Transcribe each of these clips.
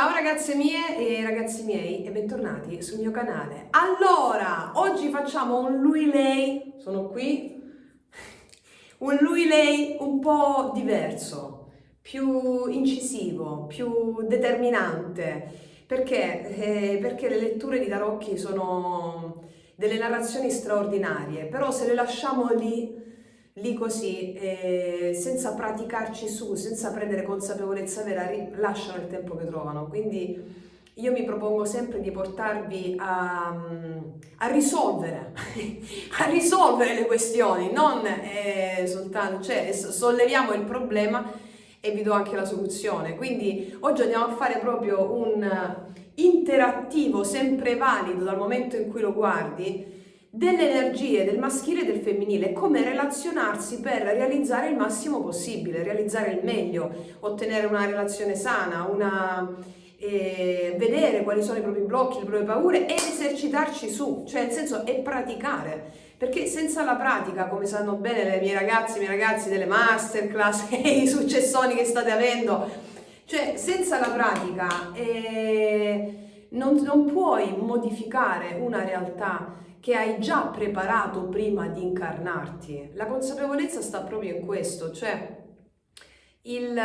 Ciao ragazze mie e ragazzi miei e bentornati sul mio canale. Allora, oggi facciamo un lui-lei, sono qui, un lui-lei un po' diverso, più incisivo, più determinante. Perché? Perché le letture di Tarocchi sono delle narrazioni straordinarie, però se le lasciamo lì così, senza praticarci su, senza prendere consapevolezza vera, lasciano il tempo che trovano. Quindi io mi propongo sempre di portarvi a risolvere, a risolvere le questioni, non soltanto, cioè solleviamo il problema e vi do anche la soluzione. Quindi oggi andiamo a fare proprio un interattivo sempre valido dal momento in cui lo guardi delle energie del maschile e del femminile, come relazionarsi per realizzare il massimo possibile, realizzare il meglio, ottenere una relazione sana, vedere quali sono i propri blocchi, le proprie paure e esercitarci su, cioè nel senso è praticare, perché senza la pratica, come sanno bene le mie ragazze, i miei ragazzi delle masterclass e i successoni che state avendo, cioè senza la pratica non puoi modificare una realtà che hai già preparato prima di incarnarti. La consapevolezza sta proprio in questo, cioè il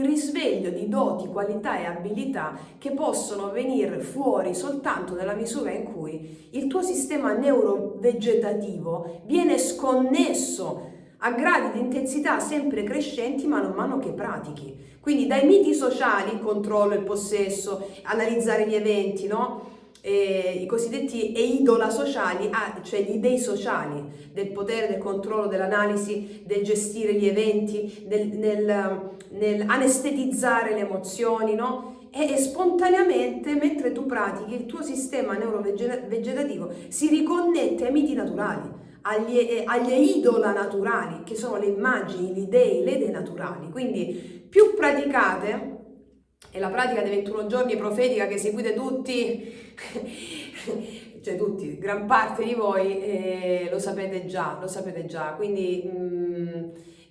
risveglio di doti, qualità e abilità che possono venire fuori soltanto nella misura in cui il tuo sistema neurovegetativo viene sconnesso a gradi di intensità sempre crescenti man mano che pratichi. Quindi dai miti sociali, il controllo, il possesso, analizzare gli eventi, no? I cosiddetti eidola sociali, cioè gli dei sociali, del potere, del controllo, dell'analisi, del gestire gli eventi, nel anestetizzare le emozioni, no? E spontaneamente, mentre tu pratichi, il tuo sistema neurovegetativo si riconnette ai miti naturali, agli idola naturali, che sono le immagini, gli dei, le dei naturali. Quindi più praticate, e la pratica dei 21 giorni profetica che seguite tutti, cioè tutti, gran parte di voi lo sapete già, quindi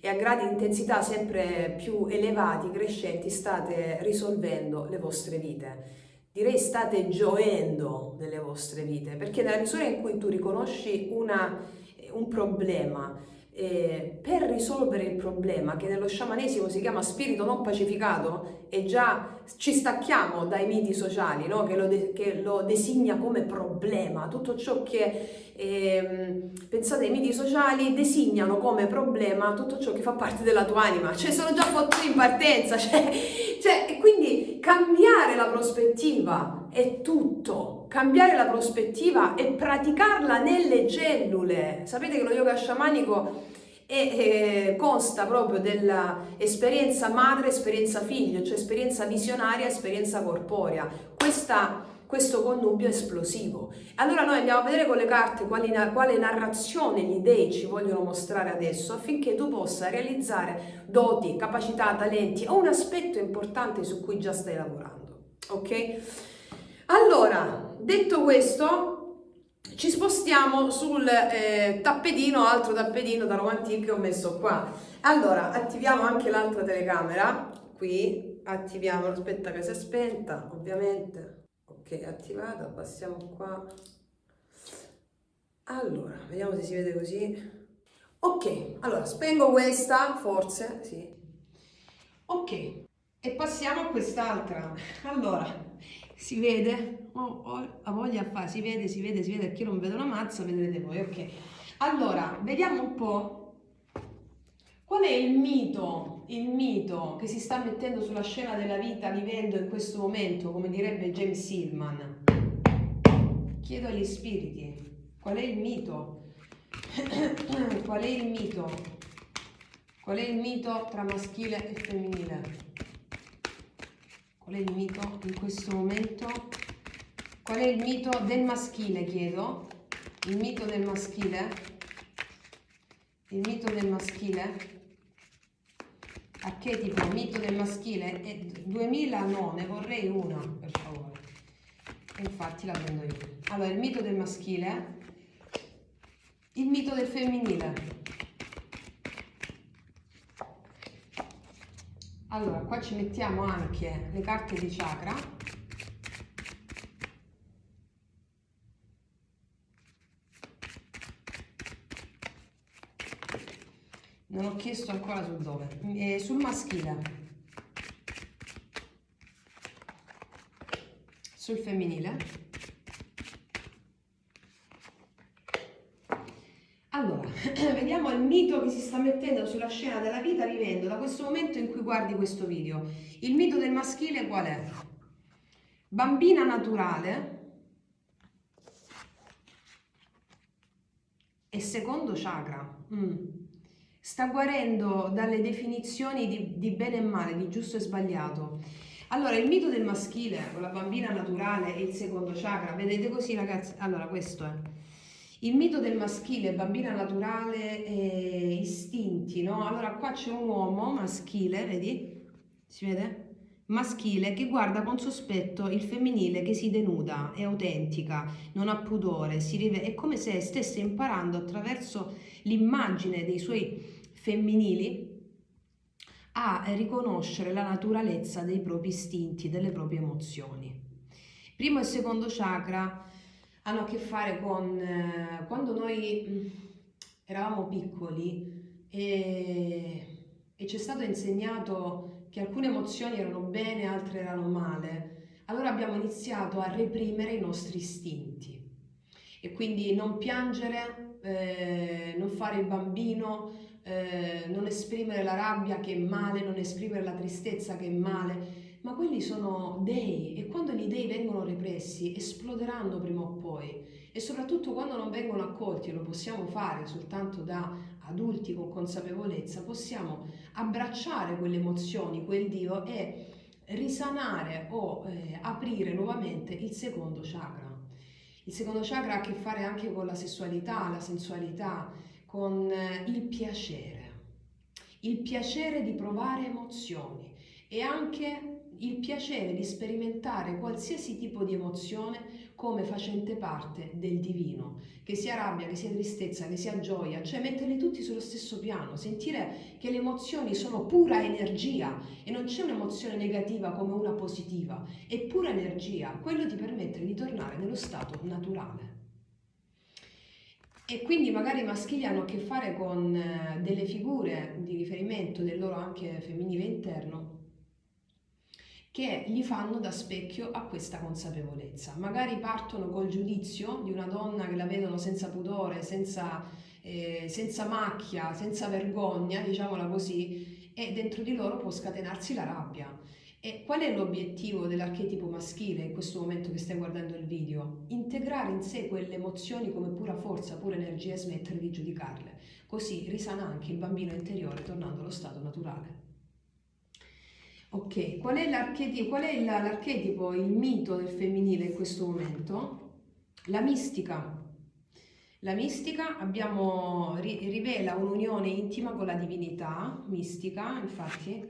e a gradi di intensità sempre più elevati, crescenti, state risolvendo le vostre vite. Direi state gioendo delle vostre vite, perché nella misura in cui tu riconosci un problema, per risolvere il problema, che nello sciamanesimo si chiama spirito non pacificato, e già ci stacchiamo dai miti sociali, no? Che lo designa come problema. Tutto ciò che pensate ai miti sociali designano come problema tutto ciò che fa parte della tua anima, cioè sono già fottuti in partenza, e quindi cambiare la prospettiva è tutto. Cambiare la prospettiva e praticarla nelle cellule. Sapete che lo yoga sciamanico consta proprio dell'esperienza madre, esperienza figlio, cioè esperienza visionaria, esperienza corporea. Questo connubio esplosivo. Allora noi andiamo a vedere con le carte quale narrazione gli dei ci vogliono mostrare adesso, affinché tu possa realizzare doti, capacità, talenti o un aspetto importante su cui già stai lavorando. Ok? Allora, detto questo, ci spostiamo sul tappetino, altro tappetino da Romantic che ho messo qua. Allora, attiviamo anche l'altra telecamera, qui, attiviamo, aspetta che si è spenta, ovviamente. Ok, attivata, passiamo qua. Allora, vediamo se si vede così. Ok, allora, spengo questa, forse, sì. Ok, e passiamo a quest'altra. Allora, si vede? Ho voglia a fare, si vede, perché io non vedo una mazza, vedrete voi, ok. Allora, vediamo un po' qual è il mito che si sta mettendo sulla scena della vita vivendo in questo momento, come direbbe James Hillman. Chiedo agli spiriti, qual è il mito? Qual è il mito? Qual è il mito tra maschile e femminile? Qual è il mito in questo momento? Qual è il mito del maschile, chiedo? Il mito del maschile? Il mito del maschile? Archetipo, mito del maschile? 2000 ne vorrei una, per favore. E infatti la prendo io. Allora, il mito del maschile, il mito del femminile. Allora, qua ci mettiamo anche le carte di chakra. Non ho chiesto ancora su dove. Sul maschile. Sul femminile. Allora, vediamo il mito che si sta mettendo sulla scena della vita vivendo da questo momento in cui guardi questo video. Il mito del maschile qual è? Bambina naturale e secondo chakra. Sta guarendo dalle definizioni di bene e male, di giusto e sbagliato. Allora, il mito del maschile con la bambina naturale e il secondo chakra, vedete così ragazzi? Allora, questo è. Il mito del maschile, bambina naturale e istinti, no? Allora qua c'è un uomo maschile, vedi? Si vede? Maschile che guarda con sospetto il femminile che si denuda, è autentica, non ha pudore, è come se stesse imparando attraverso l'immagine dei suoi femminili a riconoscere la naturalezza dei propri istinti, delle proprie emozioni. Primo e secondo chakra hanno a che fare con quando noi eravamo piccoli e ci è stato insegnato che alcune emozioni erano bene, altre erano male. Allora abbiamo iniziato a reprimere i nostri istinti e quindi non piangere, non fare il bambino, non esprimere la rabbia che è male, non esprimere la tristezza che è male. Ma quelli sono dei e quando gli dei vengono repressi esploderanno prima o poi e soprattutto quando non vengono accolti, e lo possiamo fare soltanto da adulti con consapevolezza, possiamo abbracciare quelle emozioni, quel Dio e risanare o aprire nuovamente il secondo chakra. Il secondo chakra ha a che fare anche con la sessualità, la sensualità, con il piacere di provare emozioni e anche il piacere di sperimentare qualsiasi tipo di emozione come facente parte del divino, che sia rabbia, che sia tristezza, che sia gioia, cioè metterli tutti sullo stesso piano, sentire che le emozioni sono pura energia e non c'è un'emozione negativa come una positiva, è pura energia, quello ti permette di tornare nello stato naturale. E quindi magari i maschili hanno a che fare con delle figure di riferimento del loro anche femminile interno che gli fanno da specchio a questa consapevolezza. Magari partono col giudizio di una donna che la vedono senza pudore, senza macchia, senza vergogna, diciamola così, e dentro di loro può scatenarsi la rabbia. E qual è l'obiettivo dell'archetipo maschile in questo momento che stai guardando il video? Integrare in sé quelle emozioni come pura forza, pura energia e smettere di giudicarle. Così risana anche il bambino interiore tornando allo stato naturale. Ok, qual è l'archetipo, il mito del femminile in questo momento? La mistica. La mistica rivela un'unione intima con la divinità mistica, infatti,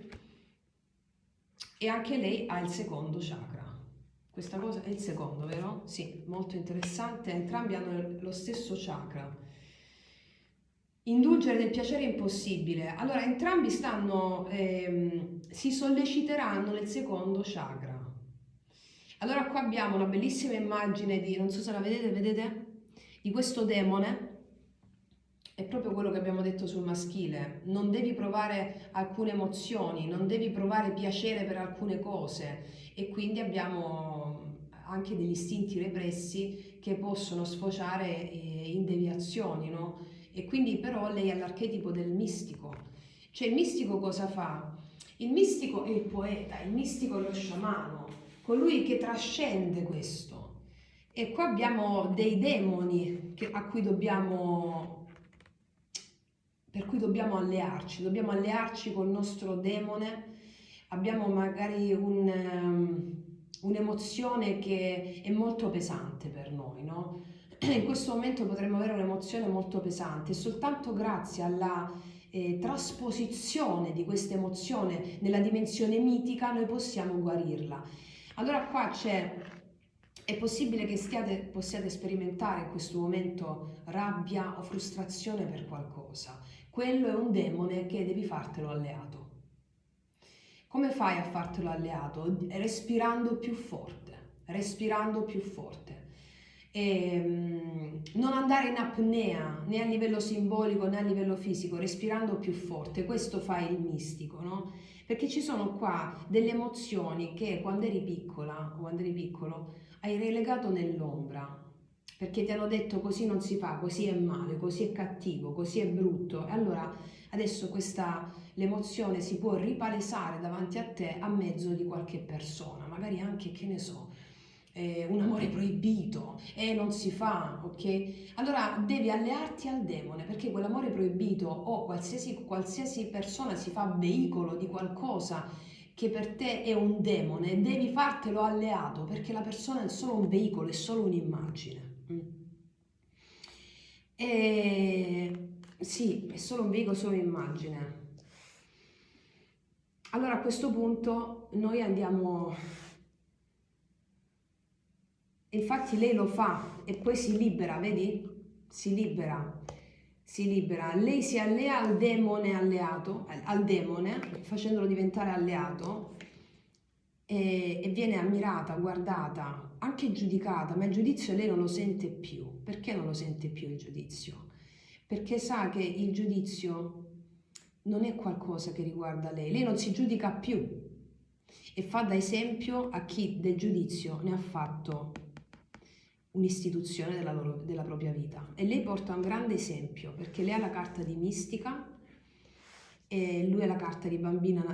e anche lei ha il secondo chakra. Questa cosa è il secondo, vero? Sì, molto interessante, entrambi hanno lo stesso chakra. Indulgere del piacere impossibile. Allora, entrambi si solleciteranno nel secondo chakra. Allora, qua abbiamo una bellissima immagine non so se la vedete? Di questo demone. È proprio quello che abbiamo detto sul maschile. Non devi provare alcune emozioni, non devi provare piacere per alcune cose. E quindi abbiamo anche degli istinti repressi che possono sfociare in deviazioni, no? E quindi però lei ha l'archetipo del mistico. Cioè il mistico cosa fa? Il mistico è il poeta, il mistico è lo sciamano, colui che trascende questo. E qua abbiamo dei demoni per cui dobbiamo allearci col nostro demone. Abbiamo magari un'emozione che è molto pesante per noi, no? In questo momento potremmo avere un'emozione molto pesante e soltanto grazie alla trasposizione di questa emozione nella dimensione mitica noi possiamo guarirla. Allora qua è possibile che possiate sperimentare in questo momento rabbia o frustrazione per qualcosa. Quello è un demone che devi fartelo alleato. Come fai a fartelo alleato? Respirando più forte, respirando più forte. Non andare in apnea né a livello simbolico né a livello fisico, respirando più forte. Questo fa il mistico, no? Perché ci sono qua delle emozioni che quando eri piccola o quando eri piccolo hai relegato nell'ombra. Perché ti hanno detto così non si fa, così è male, così è cattivo, così è brutto. E allora adesso l'emozione si può ripalesare davanti a te a mezzo di qualche persona, magari anche, che ne so, un amore proibito e non si fa, ok? Allora devi allearti al demone perché quell'amore proibito o qualsiasi persona si fa veicolo di qualcosa che per te è un demone, devi fartelo alleato perché la persona è solo un veicolo, è solo un'immagine. E sì, è solo un veicolo, solo un'immagine. Allora a questo punto noi andiamo, infatti lei lo fa e poi si libera, vedi? Si libera, si libera. Lei si allea al demone alleato, al demone, facendolo diventare alleato e viene ammirata, guardata, anche giudicata, ma il giudizio lei non lo sente più. Perché non lo sente più il giudizio? Perché sa che il giudizio non è qualcosa che riguarda lei non si giudica più e fa da esempio a chi del giudizio ne ha fatto un'istituzione della propria vita. E lei porta un grande esempio perché lei ha la carta di mistica e lui ha la carta di bambino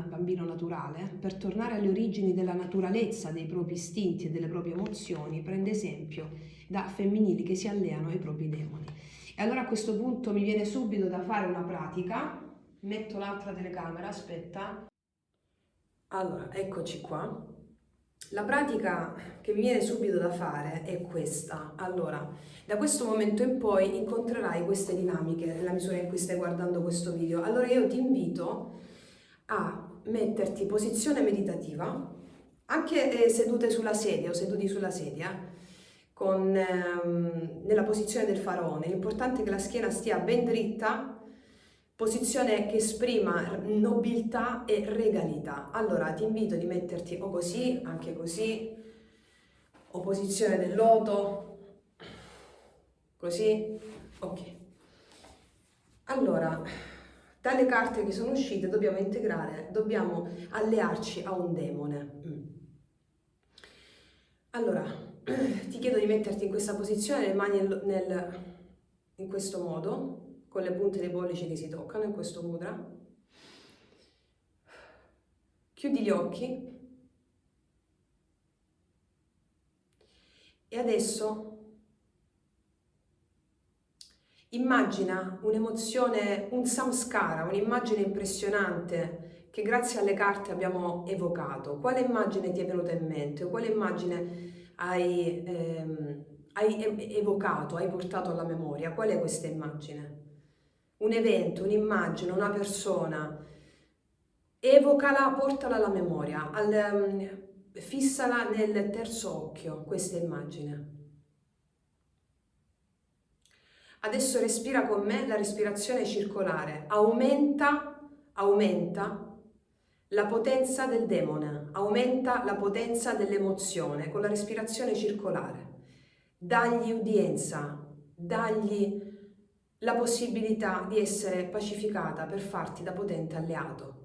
naturale. Per tornare alle origini della naturalezza dei propri istinti e delle proprie emozioni, prende esempio da femminili che si alleano ai propri demoni. E allora a questo punto mi viene subito da fare una pratica. Metto l'altra telecamera, aspetta. Allora, eccoci qua. La pratica che mi viene subito da fare è questa. Allora, da questo momento in poi incontrerai queste dinamiche nella misura in cui stai guardando questo video. Allora io ti invito a metterti in posizione meditativa, anche sedute sulla sedia o seduti sulla sedia, nella posizione del faraone. L'importante è che la schiena stia ben dritta, posizione che esprima nobiltà e regalità. Allora ti invito di metterti o così, anche così, o posizione del loto, così, ok. Allora, dalle carte che sono uscite dobbiamo integrare, dobbiamo allearci a un demone. Allora, ti chiedo di metterti in questa posizione, le mani in questo modo, con le punte dei pollici che si toccano, in questo mudra. Chiudi gli occhi e adesso immagina un'emozione, un samskara, un'immagine impressionante che grazie alle carte abbiamo evocato. Quale immagine ti è venuta in mente? O quale immagine hai evocato, hai portato alla memoria? Qual è questa immagine? Un evento, un'immagine, una persona. Evocala, portala alla memoria, fissala nel terzo occhio, questa immagine. Adesso respira con me la respirazione circolare, aumenta la potenza del demone, aumenta la potenza dell'emozione con la respirazione circolare. Dagli udienza, dagli la possibilità di essere pacificata per farti da potente alleato.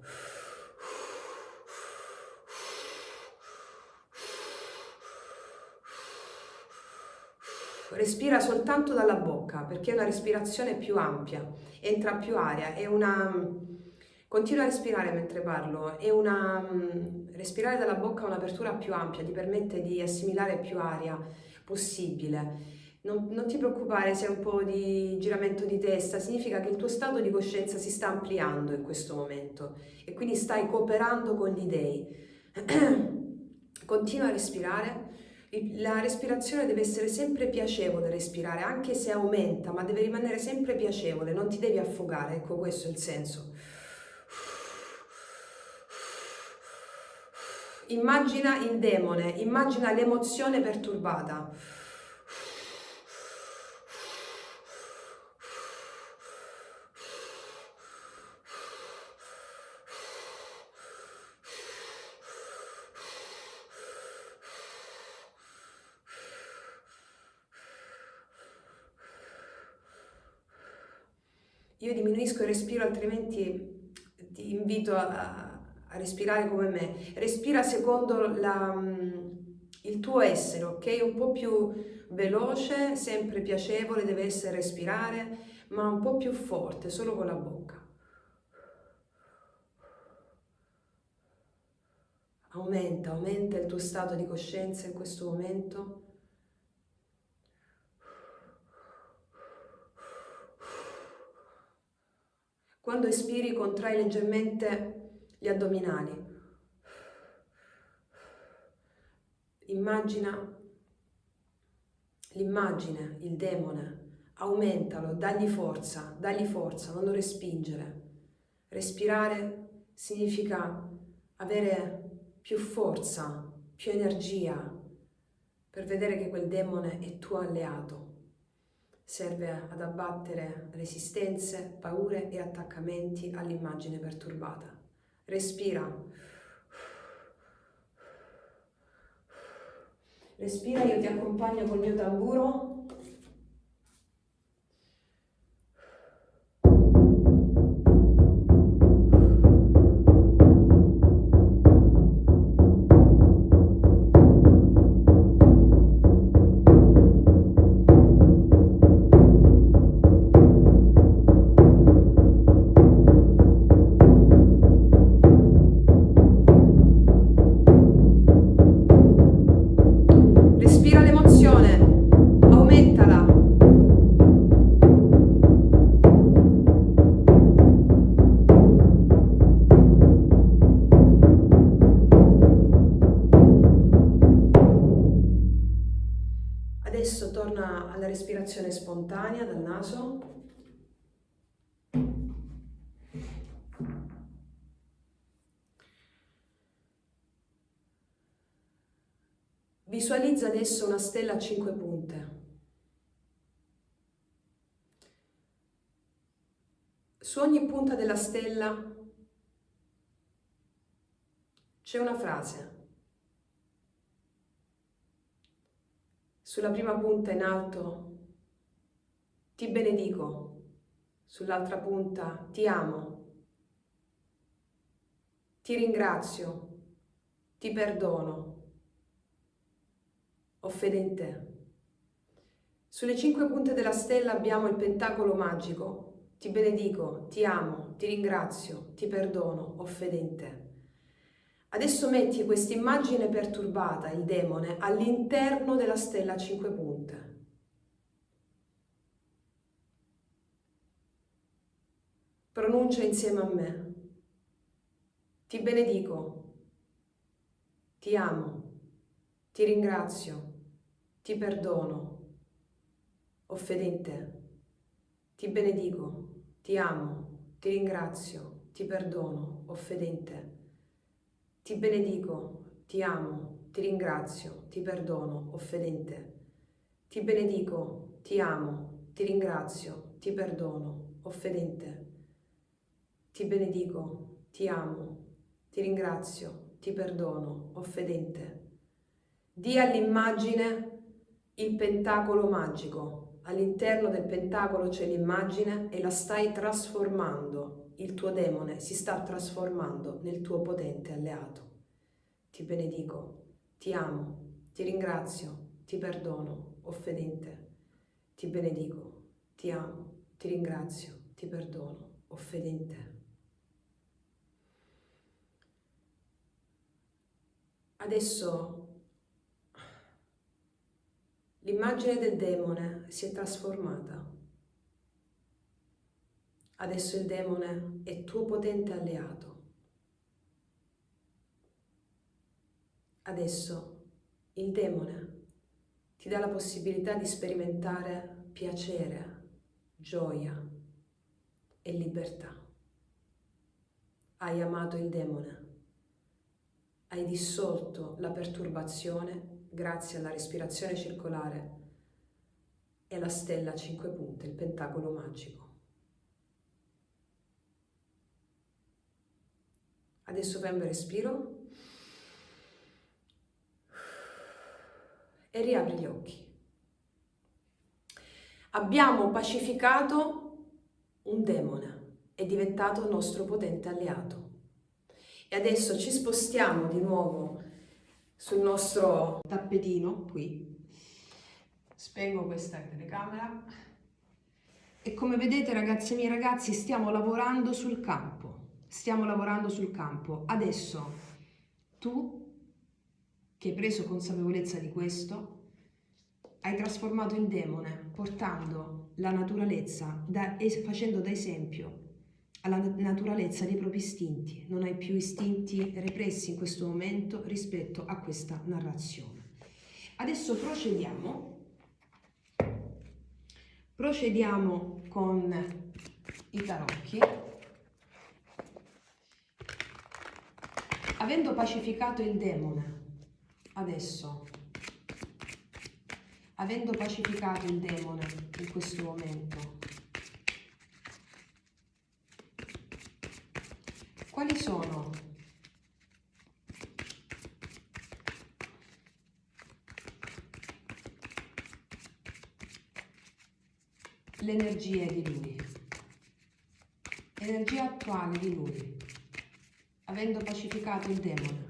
Respira soltanto dalla bocca perché è una respirazione più ampia, entra più aria, continua a respirare mentre parlo, respirare dalla bocca ha un'apertura più ampia, ti permette di assimilare più aria possibile. Non ti preoccupare se è un po' di giramento di testa, significa che il tuo stato di coscienza si sta ampliando in questo momento e quindi stai cooperando con gli dei. Continua a respirare. La respirazione deve essere sempre piacevole respirare, anche se aumenta, ma deve rimanere sempre piacevole, non ti devi affogare, ecco questo è il senso. Immagina il demone, immagina l'emozione perturbata. Io diminuisco il respiro, altrimenti ti invito a respirare come me. Respira secondo il tuo essere, ok? Un po' più veloce, sempre piacevole deve essere respirare, ma un po' più forte, solo con la bocca. Aumenta il tuo stato di coscienza in questo momento. Quando espiri, contrai leggermente gli addominali. Immagina l'immagine, il demone, aumentalo, dagli forza, non lo respingere. Respirare significa avere più forza, più energia per vedere che quel demone è tuo alleato. Serve ad abbattere resistenze, paure e attaccamenti all'immagine perturbata. Respira. Respira, io ti accompagno col mio tamburo. Respira l'emozione, aumentala. Adesso torna alla respirazione spontanea dal naso. Visualizza adesso una stella a 5 punte. Su ogni punta della stella c'è una frase. Sulla prima punta in alto, ti benedico. Sull'altra punta, ti amo. Ti ringrazio. Ti perdono. Ho fede in te. Sulle 5 punte della stella abbiamo il pentacolo magico. Ti benedico, ti amo, ti ringrazio, ti perdono, ho fede in te. Adesso metti questa immagine perturbata, il demone, all'interno della stella a 5 punte. Pronuncia insieme a me. Ti benedico, ti amo, ti ringrazio, ti perdono, ho fede in te. Ti benedico, ti amo, ti ringrazio, ti perdono, ho fede in te. Ti benedico, ti amo, ti ringrazio, ti perdono, ho fede in te. Ti benedico, ti amo, ti ringrazio, ti perdono, ho fede in te. Ti benedico, ti amo, ti ringrazio, ti perdono, ho fede in te. Di all'immagine il pentacolo magico. All'interno del pentacolo c'è l'immagine e la stai trasformando. Il tuo demone si sta trasformando nel tuo potente alleato. Ti benedico, ti amo, ti ringrazio, ti perdono, ho fede in te. Ti benedico, ti amo, ti ringrazio, ti perdono, ho fede in te. Adesso l'immagine del demone si è trasformata. Adesso il demone è tuo potente alleato. Adesso il demone ti dà la possibilità di sperimentare piacere, gioia e libertà. Hai amato il demone. Hai dissolto la perturbazione grazie alla respirazione circolare e alla stella a 5 punte, il pentacolo magico. Adesso fai un bel respiro e riapri gli occhi. Abbiamo pacificato un demone, è diventato il nostro potente alleato. E adesso ci spostiamo di nuovo sul nostro tappetino qui. Spengo questa telecamera. E come vedete, ragazze e miei ragazzi, stiamo lavorando sul campo. Stiamo lavorando sul campo. Adesso tu, che hai preso consapevolezza di questo, hai trasformato il demone portando la naturalezza e facendo da esempio alla naturalezza dei propri istinti. Non hai più istinti repressi in questo momento rispetto a questa narrazione. Adesso procediamo con i tarocchi. Avendo pacificato il demone, adesso, avendo pacificato il demone in questo momento, quali sono le energie di lui, l'energia attuale di lui, avendo pacificato il demone?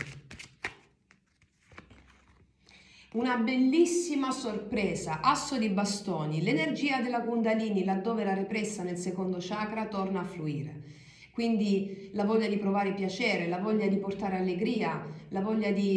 Una bellissima sorpresa, asso di bastoni, l'energia della Kundalini, laddove era repressa nel secondo chakra, torna a fluire. Quindi la voglia di provare piacere, la voglia di portare allegria,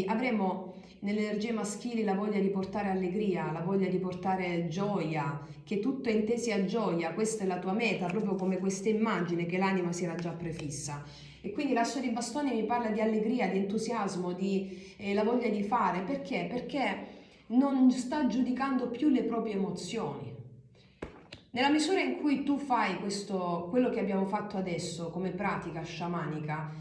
avremo nelle energie maschili la voglia di portare allegria, la voglia di portare gioia, che tutto è intesi a gioia, questa è la tua meta, proprio come questa immagine che l'anima si era già prefissa. E quindi l'asso di bastoni mi parla di allegria, di entusiasmo, di la voglia di fare. Perché? Perché non sta giudicando più le proprie emozioni. Nella misura in cui tu fai quello che abbiamo fatto adesso come pratica sciamanica,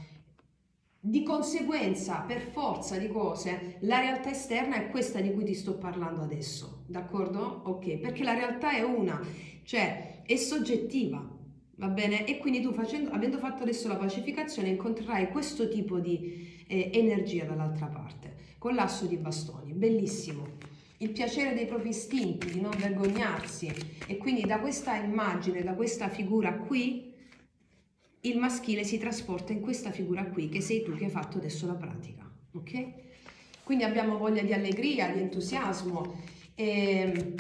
di conseguenza, per forza di cose, la realtà esterna è questa di cui ti sto parlando adesso, d'accordo? Ok, perché la realtà è una, cioè è soggettiva, va bene? E quindi tu avendo fatto adesso la pacificazione incontrerai questo tipo di energia dall'altra parte, con l'asso di bastoni, bellissimo. Il piacere dei propri istinti, di non vergognarsi, e quindi da questa immagine, da questa figura qui, il maschile si trasporta in questa figura qui, che sei tu che hai fatto adesso la pratica, ok? Quindi abbiamo voglia di allegria, di entusiasmo, e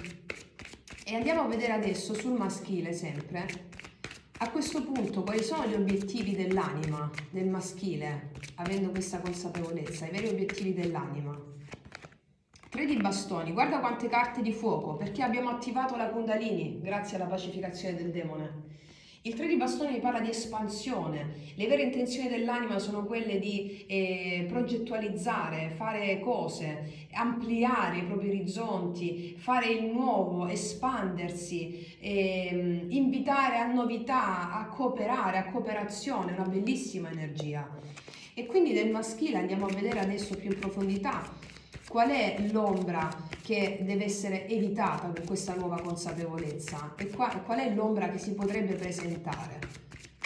andiamo a vedere adesso sul maschile sempre, a questo punto, quali sono gli obiettivi dell'anima, del maschile, avendo questa consapevolezza, i veri obiettivi dell'anima. 3 di bastoni, guarda quante carte di fuoco, perché abbiamo attivato la Kundalini grazie alla pacificazione del demone. Il 3 di bastoni mi parla di espansione, le vere intenzioni dell'anima sono quelle di progettualizzare, fare cose, ampliare i propri orizzonti, fare il nuovo, espandersi, invitare a novità, a cooperare, a cooperazione, una bellissima energia. E quindi nel maschile andiamo a vedere adesso più in profondità qual è l'ombra che deve essere evitata con questa nuova consapevolezza e qual è l'ombra che si potrebbe presentare?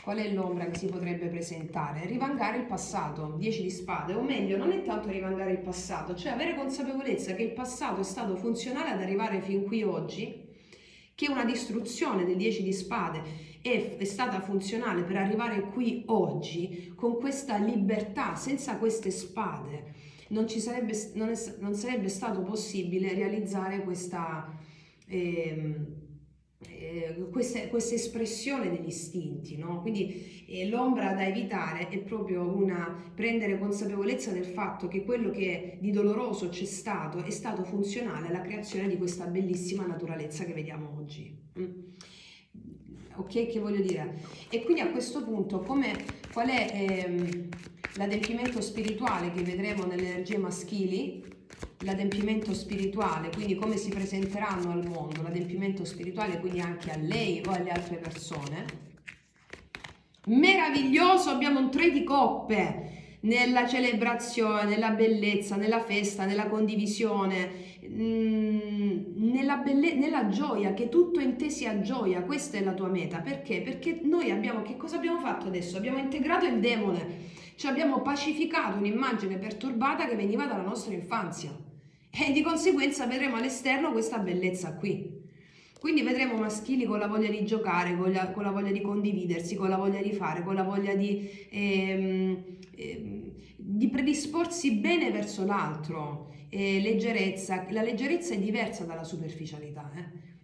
Qual è l'ombra che si potrebbe presentare? Rivangare il passato, 10 di spade, o meglio, non è tanto rivangare il passato, cioè avere consapevolezza che il passato è stato funzionale ad arrivare fin qui oggi, che una distruzione del 10 di spade è stata funzionale per arrivare qui oggi con questa libertà, senza queste spade. Non sarebbe stato possibile realizzare questa espressione degli istinti, no? Quindi l'ombra da evitare è proprio prendere consapevolezza del fatto che quello che di doloroso c'è stato è stato funzionale alla creazione di questa bellissima naturalezza che vediamo oggi. Ok, che voglio dire? E quindi a questo punto qual è l'adempimento spirituale che vedremo nelle energie maschili? L'adempimento spirituale, quindi come si presenteranno al mondo, l'adempimento spirituale quindi anche a lei o alle altre persone. Meraviglioso, abbiamo un 3 di coppe nella celebrazione, nella bellezza, nella festa, nella condivisione, nella gioia, che tutto è intesi a gioia. Questa è la tua meta. Perché? Perché noi che cosa abbiamo fatto adesso? Abbiamo integrato il demone, cioè abbiamo pacificato un'immagine perturbata che veniva dalla nostra infanzia e di conseguenza vedremo all'esterno questa bellezza qui. Quindi vedremo maschili con la voglia di giocare, con la voglia di condividersi, con la voglia di fare, con la voglia di predisporsi bene verso l'altro. Leggerezza. La leggerezza è diversa dalla superficialità.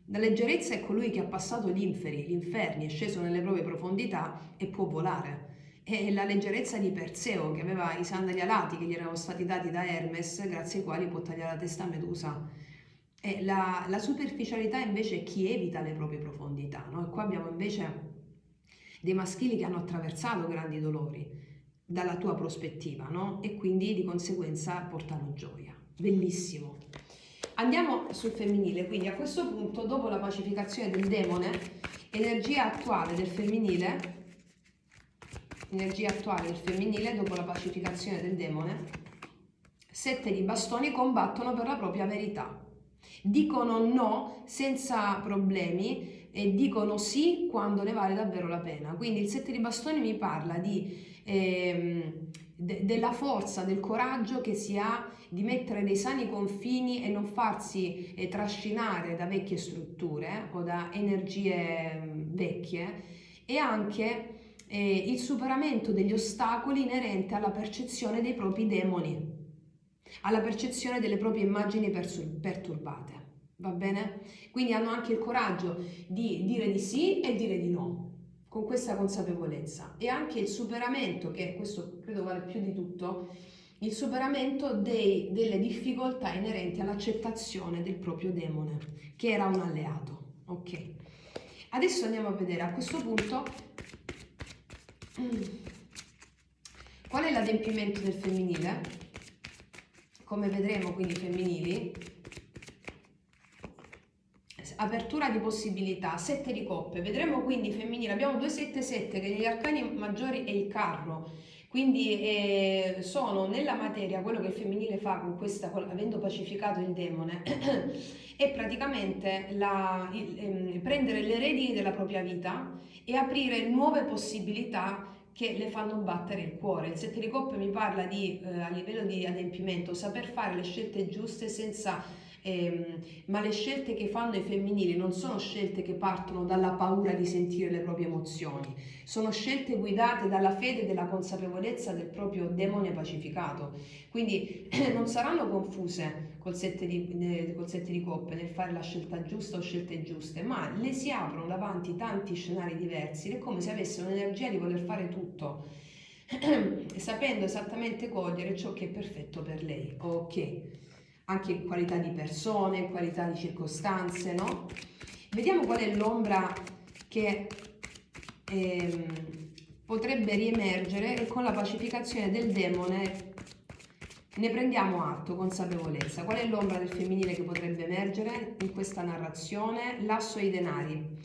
La leggerezza è colui che ha passato gli inferni, è sceso nelle proprie profondità e può volare. E la leggerezza di Perseo, che aveva i sandali alati che gli erano stati dati da Hermes, grazie ai quali può tagliare la testa a Medusa. E la superficialità invece è chi evita le proprie profondità, no? E qua abbiamo invece dei maschili che hanno attraversato grandi dolori dalla tua prospettiva, no? E quindi di conseguenza portano gioia. Bellissimo. Andiamo sul femminile, quindi a questo punto, dopo la pacificazione del demone, energia attuale del femminile, dopo la pacificazione del demone, 7 di bastoni combattono per la propria verità. Dicono no senza problemi e dicono sì quando ne vale davvero la pena. Quindi il 7 di bastoni mi parla della forza, del coraggio che si ha di mettere dei sani confini e non farsi trascinare da vecchie strutture o da energie vecchie, e anche il superamento degli ostacoli inerenti alla percezione dei propri demoni, alla percezione delle proprie immagini perturbate, va bene? Quindi hanno anche il coraggio di dire di sì e dire di no, con questa consapevolezza, e anche il superamento, che questo credo vale più di tutto, il superamento delle difficoltà inerenti all'accettazione del proprio demone, che era un alleato, ok? Adesso andiamo a vedere a questo punto qual è l'adempimento del femminile. Come vedremo, quindi femminili, apertura di possibilità, 7 di coppe, vedremo quindi femminile, abbiamo 277 che negli arcani maggiori è il carro, quindi sono nella materia. Quello che il femminile fa con questa, avendo pacificato il demone, è praticamente prendere le redini della propria vita e aprire nuove possibilità che le fanno battere il cuore. Il 7 di coppe mi parla di, a livello di adempimento, saper fare le scelte giuste senza... ma le scelte che fanno i femminili non sono scelte che partono dalla paura di sentire le proprie emozioni, sono scelte guidate dalla fede e dalla consapevolezza del proprio demone pacificato. Quindi non saranno confuse col 7 di coppe nel fare la scelta giusta o scelte giuste, ma le si aprono davanti tanti scenari diversi. È come se avessero l'energia di voler fare tutto, sapendo esattamente cogliere ciò che è perfetto per lei. Ok, anche in qualità di persone, in qualità di circostanze, no? Vediamo qual è l'ombra che potrebbe riemergere, e con la pacificazione del demone ne prendiamo atto, consapevolezza. Qual è l'ombra del femminile che potrebbe emergere in questa narrazione? L'asso ai denari.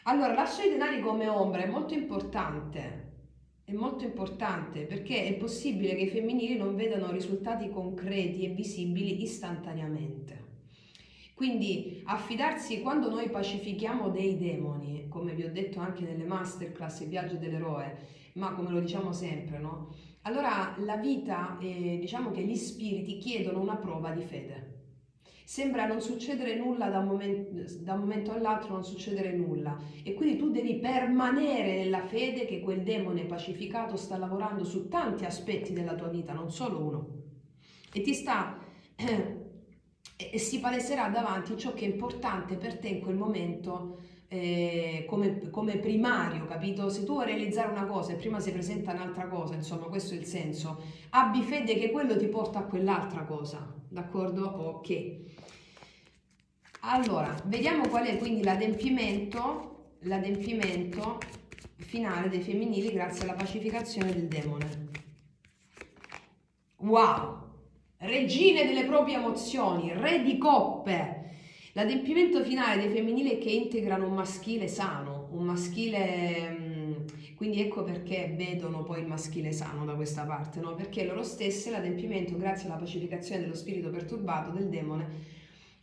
Allora, l'asso ai denari come ombra è molto importante perché è possibile che i femminili non vedano risultati concreti e visibili istantaneamente. Quindi affidarsi, quando noi pacifichiamo dei demoni, come vi ho detto anche nelle masterclass Il viaggio dell'eroe, ma come lo diciamo sempre, no? Allora la vita, diciamo che gli spiriti chiedono una prova di fede. Sembra non succedere nulla da un momento all'altro, non succedere nulla, e quindi tu devi permanere nella fede che quel demone pacificato sta lavorando su tanti aspetti della tua vita, non solo uno, e ti sta e si paleserà davanti ciò che è importante per te in quel momento, come primario, capito? Se tu vuoi realizzare una cosa e prima si presenta un'altra cosa, insomma, questo è il senso. Abbi fede che quello ti porta a quell'altra cosa, d'accordo? Ok. Allora, vediamo qual è quindi l'adempimento finale dei femminili grazie alla pacificazione del demone. Wow! Regine delle proprie emozioni, re di coppe. L'adempimento finale dei femminili è che integrano un maschile sano, un maschile, quindi ecco perché vedono poi il maschile sano da questa parte, no? Perché loro stesse l'adempimento, grazie alla pacificazione dello spirito perturbato del demone,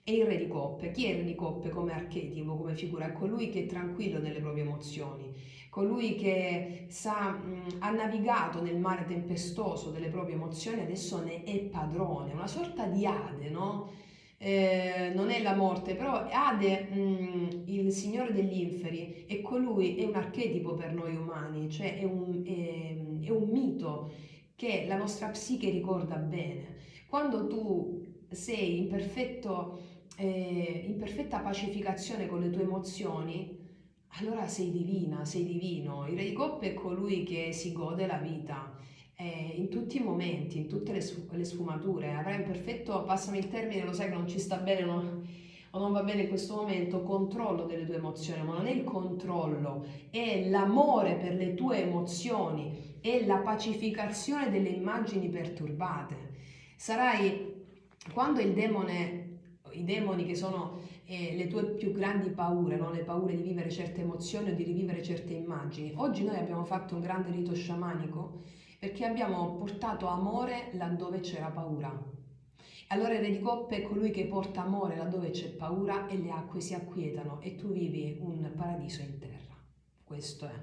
è il re di coppe. Chi è il re di coppe come archetipo, come figura? È colui che è tranquillo nelle proprie emozioni, colui che ha navigato nel mare tempestoso delle proprie emozioni, adesso ne è padrone, una sorta di Ade, no? non è la morte, però Ade, il signore degli inferi, è colui, è un archetipo per noi umani, cioè è un mito che la nostra psiche ricorda bene. Quando tu sei in perfetta pacificazione con le tue emozioni, allora sei divina, sei divino. Il re di coppe è colui che si gode la vita in tutti i momenti, in tutte le sfumature. Avrai un perfetto, passami il termine, lo sai che non ci sta bene o non va bene in questo momento, controllo delle tue emozioni, ma non è il controllo, è l'amore per le tue emozioni, è la pacificazione delle immagini perturbate. Sarai, quando il demone, i demoni che sono le tue più grandi paure, no? Le paure di vivere certe emozioni o di rivivere certe immagini. Oggi noi abbiamo fatto un grande rito sciamanico perché abbiamo portato amore laddove c'era paura. Allora il re di coppe è colui che porta amore laddove c'è paura e le acque si acquietano e tu vivi un paradiso in terra. Questo è.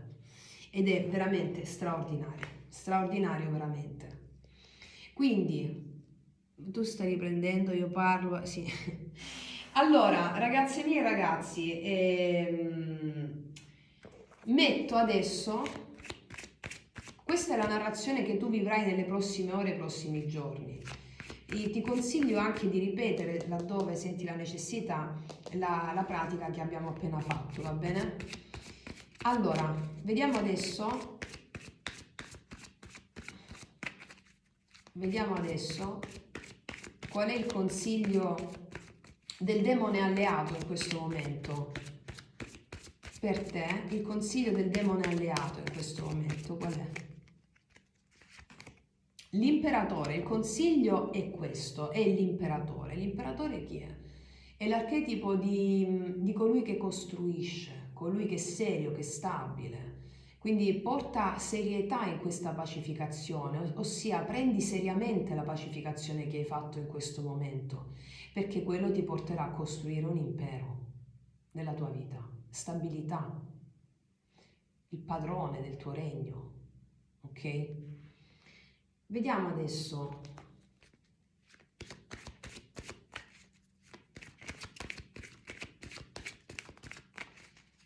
Ed è veramente straordinario, straordinario veramente. Quindi, tu stai riprendendo, io parlo, sì. Allora, ragazze mie e ragazzi, metto adesso, questa è la narrazione che tu vivrai nelle prossime ore e prossimi giorni. E ti consiglio anche di ripetere, laddove senti la necessità, la pratica che abbiamo appena fatto, va bene? Allora, vediamo adesso qual è il consiglio del demone alleato in questo momento. Per te, il consiglio del demone alleato in questo momento, qual è? L'imperatore, il consiglio è questo, è l'imperatore. L'imperatore chi è? È l'archetipo di colui che costruisce, colui che è serio, che è stabile. Quindi porta serietà in questa pacificazione, ossia prendi seriamente la pacificazione che hai fatto in questo momento, perché quello ti porterà a costruire un impero nella tua vita, stabilità, il padrone del tuo regno, ok? Vediamo adesso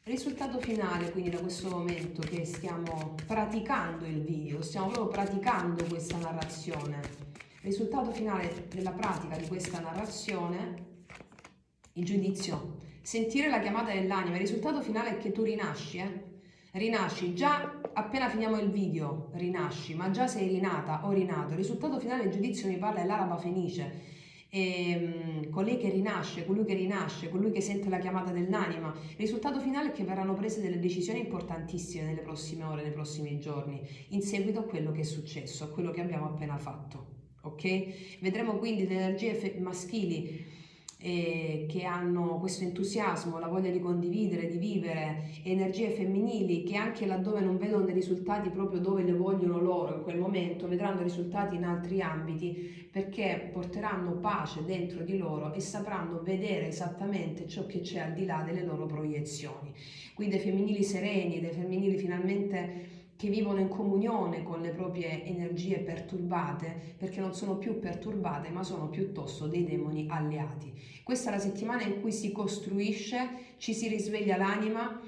il risultato finale, quindi da questo momento che stiamo praticando il video, stiamo proprio praticando questa narrazione. Il risultato finale della pratica di questa narrazione, il giudizio, sentire la chiamata dell'anima. Il risultato finale è che tu rinasci, rinasci già appena finiamo il video, rinasci, ma già sei rinata o rinato. Il risultato finale del giudizio mi parla dell'araba fenice. Colui che rinasce, colui che sente la chiamata dell'anima. Il risultato finale è che verranno prese delle decisioni importantissime nelle prossime ore, nei prossimi giorni, in seguito a quello che è successo, a quello che abbiamo appena fatto. Ok? Vedremo quindi le energie maschili che hanno questo entusiasmo, la voglia di condividere, di vivere, energie femminili che anche laddove non vedono dei risultati proprio dove le vogliono loro in quel momento, vedranno risultati in altri ambiti perché porteranno pace dentro di loro e sapranno vedere esattamente ciò che c'è al di là delle loro proiezioni. Quindi dei femminili sereni, dei femminili finalmente che vivono in comunione con le proprie energie perturbate, perché non sono più perturbate ma sono piuttosto dei demoni alleati. Questa è la settimana in cui si costruisce, ci si risveglia l'anima,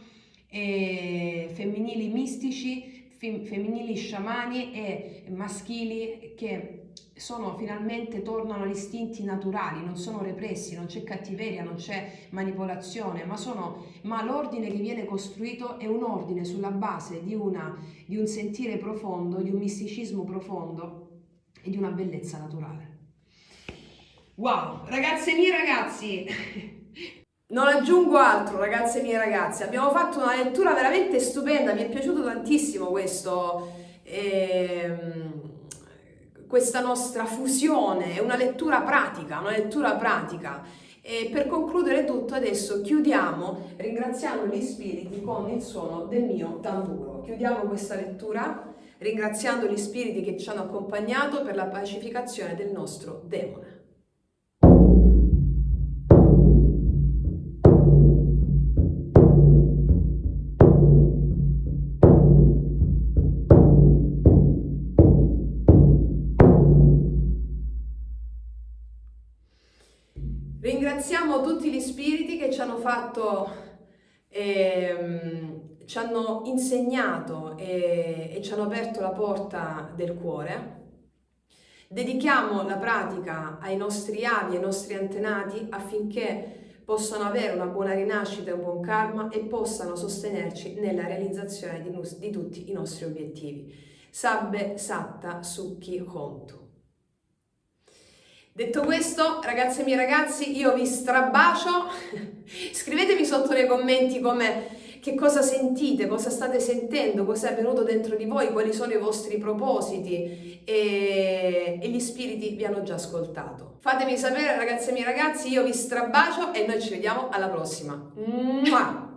femminili mistici, femminili sciamani e maschili che finalmente tornano agli istinti naturali, non sono repressi, non c'è cattiveria, non c'è manipolazione, ma l'ordine che viene costruito è un ordine sulla base di un sentire profondo, di un misticismo profondo e di una bellezza naturale. Wow, ragazze mie ragazzi, non aggiungo altro, ragazze mie ragazzi, abbiamo fatto una lettura veramente stupenda, mi è piaciuto tantissimo questa nostra fusione, è una lettura pratica, E per concludere tutto adesso chiudiamo ringraziando gli spiriti con il suono del mio tamburo. Chiudiamo questa lettura ringraziando gli spiriti che ci hanno accompagnato per la pacificazione del nostro demone. Ringraziamo tutti gli spiriti che ci hanno fatto, ci hanno insegnato e ci hanno aperto la porta del cuore. Dedichiamo la pratica ai nostri avi, ai nostri antenati affinché possano avere una buona rinascita e un buon karma e possano sostenerci nella realizzazione di tutti i nostri obiettivi. Sabbe Satta Sukhi Hontu. Detto questo, ragazze e miei ragazzi, io vi strabacio. Scrivetemi sotto nei commenti che cosa sentite, cosa state sentendo, cosa è venuto dentro di voi, quali sono i vostri propositi e gli spiriti vi hanno già ascoltato. Fatemi sapere, ragazze e miei ragazzi, io vi strabacio e noi ci vediamo alla prossima. Mua!